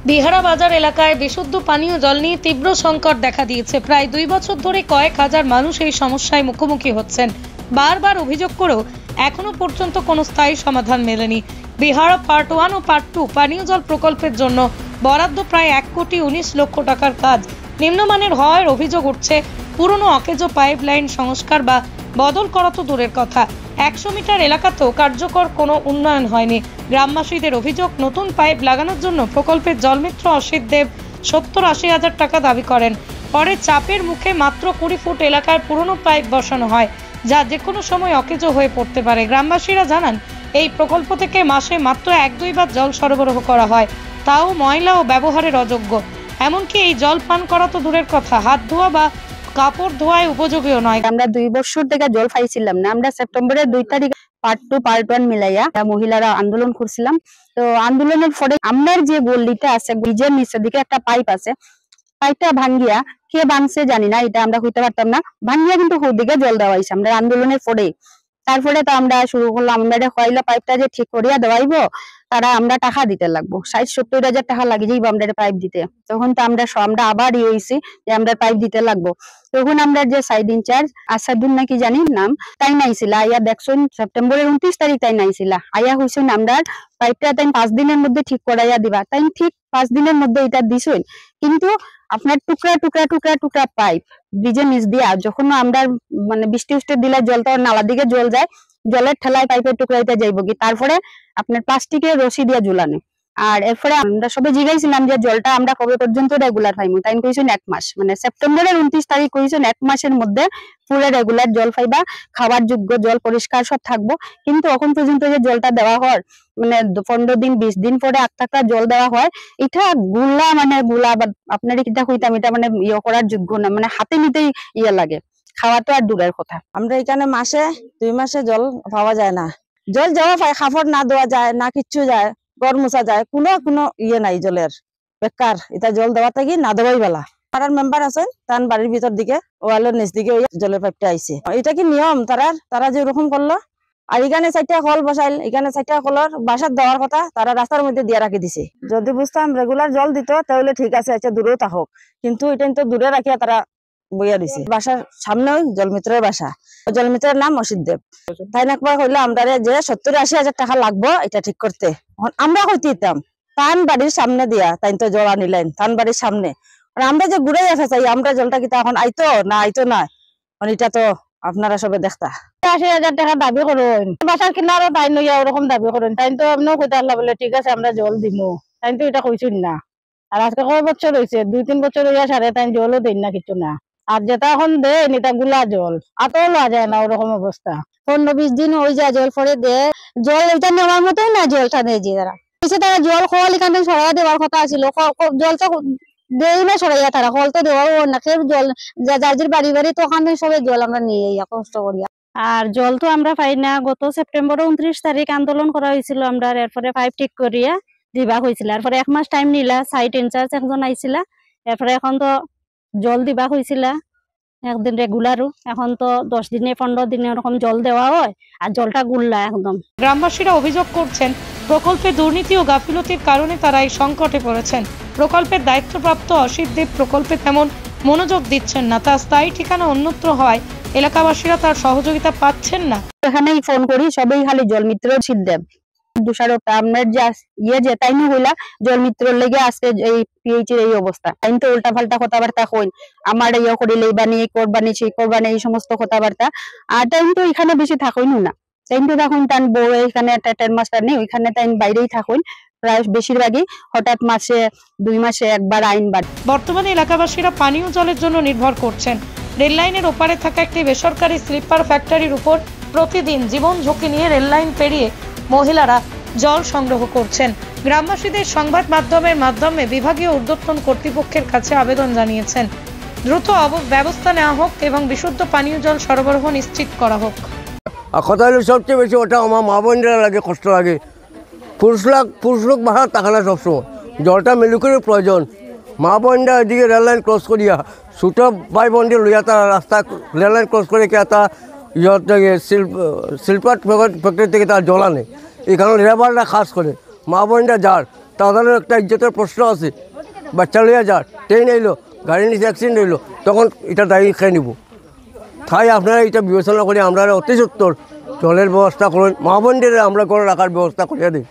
বিহারা বাজার এলাকায় বিশুদ্ধ পানীয় জল নিয়ে তীব্র সংকট দেখা দিয়েছে। প্রায় 2 বছর ধরে কয়েক হাজার মানুষ এই সমস্যায় মুখোমুখি হচ্ছেন। বারবার অভিযোগ করেও এখনো পর্যন্ত কোনো স্থায়ী সমাধান মেলেনি। বিহারা পার্ট 1 ও পার্ট 2 পানীয় জল প্রকল্পের জন্য বরাদ্দ প্রায় 1,19,00,000 টাকার কাজ নিম্নমানের হওয়ার অভিযোগ উঠছে। পুরনো অকেজো পাইপলাইন সংস্কার বা বদল করা তো দূরের কথা, 100 মিটার এলাকাতেও কার্যকর কোনো উন্নয়ন হয়নি। গ্রামবাসীদের অভিযোগ, নতুন পাইপ লাগানোর জন্য প্রকল্পের জলমিত্র অসিত দেব 70-80 হাজার টাকা দাবি করেন। পরে চাপের মুখে মাত্র 20 ফুট এলাকায় পুরনো পাইপ বসানো হয়, যা যে কোনো সময় অকেজো হয়ে পড়তে পারে। গ্রামবাসীরা জানান, এই প্রকল্প থেকে মাসে মাত্র 1-2 বার জল সরবরাহ করা হয়, তাও ময়লা ও ব্যবহারের অযোগ্য। এমনকি এই জল পান করা তো দূরের কথা, হাত ধোয়া বা কাপড় ধোয়ায় উপযোগীও নয়। আমরা 2 বছর থেকে জল পাইছিলাম না। আমরা সেপ্টেম্বরের 2 তারিখ পার্ট 2 পার্ট 1 মিলাইয়া মহিলারা আন্দোলন করছিলাম। তো আন্দোলনের পরে আমার যে গল্লিটা আছে, ব্রিজের নিচের দিকে একটা পাইপ আছে, পাইপটা ভাঙ্গিয়া কে বানছে জানি না, এটা আমরা হইতে পারতাম না। ভাঙ্গিয়া কিন্তু ওদিকে জল দেওয়া হয়েছে আমরা আন্দোলনের পরে। তারপরে তো আমরা শুরু করলাম, আমরা কইলা পাইপটা যে ঠিক করিয়া দেওয়াইবো, তারা আমরা টাকা দিতে লাগবো, 60-70 হাজার টাকা লাগে যাইব আমরা পাইপ দিতে। তখন তো আমরা আবার হইছি যে আমরা পাইপ দিতে লাগবো। তখন আমরা যে সাইড ইনচার্জ আসাদুল নাকি জানি নাম, তাই নাইছিল আইয়া দেখছেন সেপ্টেম্বরের 29 তারিখ তাই নাইছিল আইয়া হইছেন আমরা পাইপটা তাই 5 দিনের মধ্যে ঠিক করাইয়া দিবা। তাই ঠিক 5 দিনের মধ্যে এটা দিছেন, কিন্তু আপনার টুকরা টুকরা টুকরা টুকরা পাইপ ব্রিজের নিচ দিয়া যখন আমরা মানে বৃষ্টি উষ্টি দিলে জলটা নালা দিকে জল যায়, জলের ঠেলায় পাইপের টুকরাইতে যাইব কি, তারপরে আপনার প্লাস্টিকের রশি দিয়া ঝুলানো। আর এরপরে আমরা সবাই জিজ্ঞাসিলাম যে জলটা আমরা কবে পর্যন্ত রেগুলার পাইবো, তাই কইছেন 1 মাস, মানে সেপ্টেম্বরের 29 তারিখ কইছেন 1 মাসের মধ্যে পুরো রেগুলার জল পাইবা, খাবার যোগ্য জল, পরিষ্কার সব থাকবো। কিন্তু এখন পর্যন্ত যে জলটা দেওয়া হয়, মানে 15 দিন 20 দিন পরে 8 টাকা জল দেওয়া হয়, এটা গুলা মানে গুলা আপনার কিটা কইতাম, এটা মানে ইয়ে করার যোগ্য না, মানে হাতে নিতেই ইয়ে লাগে, খাওয়া তো আর দূরের কথা। আমরা এখানে মাসে 2 মাসে জল পাওয়া যায় না। জল যাওয়া পায়, খাবার না দেওয়া যায় না, কিচ্ছু যায়, ঘর মোছা যায়, কোনো ইয়ে নাই জলের, বেকার। এটা জল দেওয়া থাকি না দেওয়াই বেলা। পাড়ার মেম্বার আছেন, তার বাড়ির ভিতর দিকে ওয়ালের নিচ দিকে জলের পাইপটা আইছে। এটা কি নিয়ম তারা যে ওরকম করলো? আর এখানে 4টা কল বসাইল, এখানে 4টা কলের বাসার দেওয়ার কথা, তারা রাস্তার মধ্যে দিয়ে রাখি দিছে। যদি বুঝতাম রেগুলার জল দিত তাহলে ঠিক আছে, আচ্ছা দূরেও থাকুক, কিন্তু এটা তো দূরে রাখিয়া তারা বইয়া দিছে। বাসার সামনে জলমিত্রের বাসা, জলমিত্রের নাম অসিত দেব। তাই না কইলে আমরা যে 70-80 হাজার টাকা লাগবো এটা ঠিক করতে। আমরা কইতে দিতাম তান বাড়ির সামনে দিয়া, তাই তো জল আনিলেন তান বাড়ির সামনে। আমরা যে ঘুরে চাই আমরা জলটা কি এখন আইতো না এটা তো আপনারা সবে দেখতা। 80 হাজার টাকা দাবি করুন, বাসার কিনারও তাই নইয়া ওরকম দাবি করুন, তাই তো এমনিও কইতে আল্লাহ বলে ঠিক আছে আমরা জল দিমু, তাই তো এটা কইছুন না। আর আজকে কয় বছর হয়েছে, 2-3 বছর হইয়া সারে তাই জলও দেন না কিছু না। আর যেটা এখন দেন এটা গুলা জল, আতও লওয়া যায় না, ওরকম অবস্থা। 15-20 দিন হয়ে যায় জল পরে দে, জল এটা নেওয়ার মতোই না, জলটা দেয় যে তারা জল খোয়াল এখানে সরাইয়া দেওয়ার কথা ছিল, জলটা দেই না সরাইয়া, তারা কল তো দেওয়াও না, জল যার বাড়ি বাড়ি তো ওখানে সবাই জল আমরা নিয়ে কষ্ট করিয়া। আর জল তো আমরা পাই না। গত সেপ্টেম্বর 29 তারিখ আন্দোলন করা হয়েছিল আমরা, এরপরে পাইপ ঠিক করিয়া দিবা হয়েছিল। এরপরে 1 মাস টাইম নিলা, সাইট ইনচার্জ একজন আইছিলা, এরপরে এখন তো জল দিবা হয়েছিল একদিন রেগুলারও। এখন তো 10 দিনে 15 দিনে ওরকম জল দেওয়া হয়, আর জলটা গুল্লা একদম। গ্রামবাসীরা অভিযোগ করছেন, প্রকল্পে দুর্নীতি ও গাফিলতির কারণে তারা এই সংকটে পড়েছেন। প্রকল্পের দায়িত্বপ্রাপ্ত অসিত দেব প্রকল্পে তেমন মনোযোগ দিচ্ছেন না, তার স্থায়ী ঠিকানা অন্যত্র হওয়ায় এলাকাবাসীরা তার সহযোগিতা পাচ্ছেন না। এখানেই ফোন করি, সবাই খালি জলমিত্র অসিত দেব দুষারোপটা আপনার যে ইয়ে যে তাই না হইলা জলমিত্রর লেগে আজকে এই পিএইচ এর এই অবস্থা। তাই তো উল্টা পাল্টা কথাবার্তা কইন, আমার ইয়ে করিলে বানিয়ে করবানি সেই করবানি এই সমস্ত কথাবার্তা। আর টাইম তো এখানে বেশি থাকুন না, টাইম তো থাকুন টান বউ এখানে একটা 10 মাস্টার নেই, ওইখানে টাইম বাইরেই থাকুন প্রায় বেশিরভাগই। হঠাৎ মাসে 2 মাসে একবার আইন বাদ। বর্তমানে এলাকাবাসীরা পানীয় জলের জন্য নির্ভর করছেন। রেল লাইনের ওপারে থাকা একটি বেসরকারি স্লিপার ফ্যাক্টরির উপর প্রতিদিন জীবন ঝুঁকি নিয়ে রেল লাইন পেরিয়ে মহিলারা জল সংগ্রহ করছেন। গ্রামবাসীদের সংবাদ মাধ্যমের মাধ্যমে বিভাগীয় ঊর্ধ্বতন কর্তৃপক্ষের কাছে আবেদন জানিয়েছেন, দ্রুত ব্যবস্থা নেওয়া হোক এবং বিশুদ্ধ পানীয় জল সরবরাহ নিশ্চিত করা হোক। কথা হলো সবচেয়ে বেশি ওটা আমার মা বোনরা লাগে, কষ্ট লাগে। পুরুষ লোক বাহার থাকে না সবসময়, জলটা মেলুকের প্রয়োজন। মা বোনরা এদিকে রেললাইন ক্রস করিয়া ছোটো ভাই বোন দিয়ে লইয়া তারা রাস্তা রেললাইন ক্রস করে কে তা ইয়র থেকে শিল্পার ফ্যাক্টরি থেকে তার জল আনে। এখানে লেবাররা খাস করে মা বোনরা যার তাদেরও একটা ইজ্জতের প্রশ্ন আছে। বাচ্চা লইয়া যা ট্রেন আইলো, গাড়ি নিচে অ্যাক্সিডেন্ট হইলো, তখন এটা দায়ী খেয়ে নিব। তাই আপনারা এটা বিবেচনা করে আমরা অতি সত্তর জলের ব্যবস্থা করেন, মা বোনদের আমরা করে রাখার ব্যবস্থা করে দিই।